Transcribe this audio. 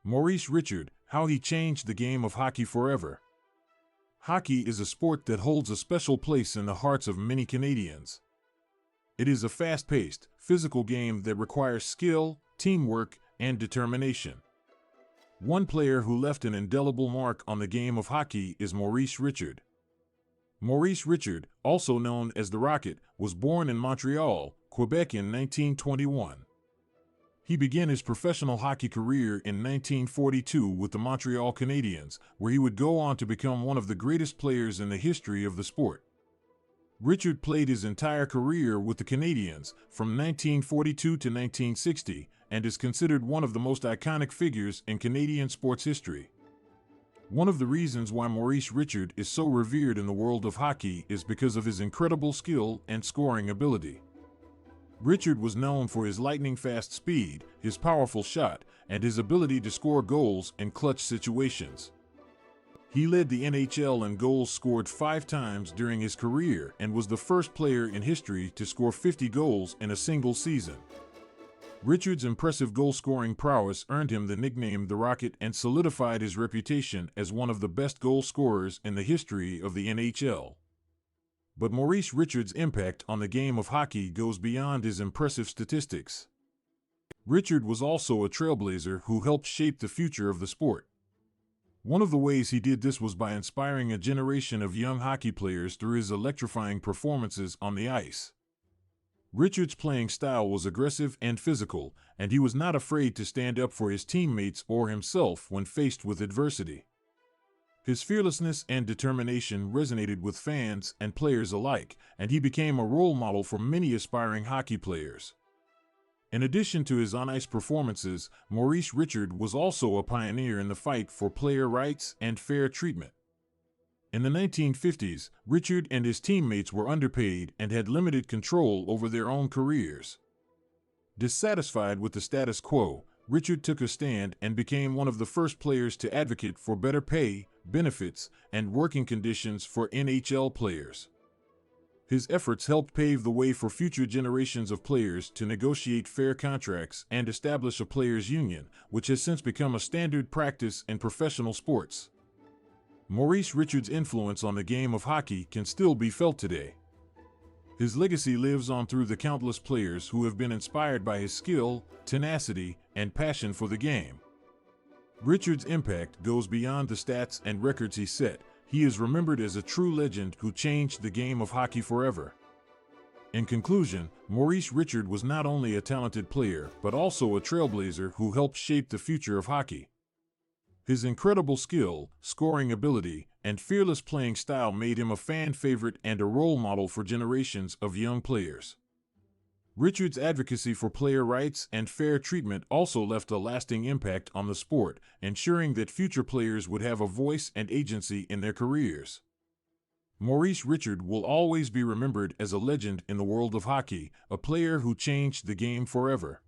Maurice Richard, how he changed the game of hockey forever. Hockey is a sport that holds a special place in the hearts of many Canadians. It is a fast-paced, physical game that requires skill, teamwork, and determination. One player who left an indelible mark on the game of hockey is Maurice Richard. Maurice Richard, also known as the Rocket, was born in Montreal, Quebec in 1921. He began his professional hockey career in 1942 with the Montreal Canadiens, where he would go on to become one of the greatest players in the history of the sport. Richard played his entire career with the Canadiens, from 1942 to 1960, and is considered one of the most iconic figures in Canadian sports history. One of the reasons why Maurice Richard is so revered in the world of hockey is because of his incredible skill and scoring ability. Richard was known for his lightning-fast speed, his powerful shot, and his ability to score goals in clutch situations. He led the NHL in goals scored 5 times during his career and was the first player in history to score 50 goals in a single season. Richard's impressive goal-scoring prowess earned him the nickname The Rocket and solidified his reputation as one of the best goal scorers in the history of the NHL. But Maurice Richard's impact on the game of hockey goes beyond his impressive statistics. Richard was also a trailblazer who helped shape the future of the sport. One of the ways he did this was by inspiring a generation of young hockey players through his electrifying performances on the ice. Richard's playing style was aggressive and physical, and he was not afraid to stand up for his teammates or himself when faced with adversity. His fearlessness and determination resonated with fans and players alike, and he became a role model for many aspiring hockey players. In addition to his on-ice performances, Maurice Richard was also a pioneer in the fight for player rights and fair treatment. In the 1950s, Richard and his teammates were underpaid and had limited control over their own careers. Dissatisfied with the status quo, Richard took a stand and became one of the first players to advocate for better pay, benefits, and working conditions for NHL players. His efforts helped pave the way for future generations of players to negotiate fair contracts and establish a players' union, which has since become a standard practice in professional sports. Maurice Richard's influence on the game of hockey can still be felt today. His legacy lives on through the countless players who have been inspired by his skill, tenacity, and passion for the game. Richard's impact goes beyond the stats and records he set. He is remembered as a true legend who changed the game of hockey forever. In conclusion, Maurice Richard was not only a talented player, but also a trailblazer who helped shape the future of hockey. His incredible skill, scoring ability, and fearless playing style made him a fan favorite and a role model for generations of young players. Richard's advocacy for player rights and fair treatment also left a lasting impact on the sport, ensuring that future players would have a voice and agency in their careers. Maurice Richard will always be remembered as a legend in the world of hockey, a player who changed the game forever.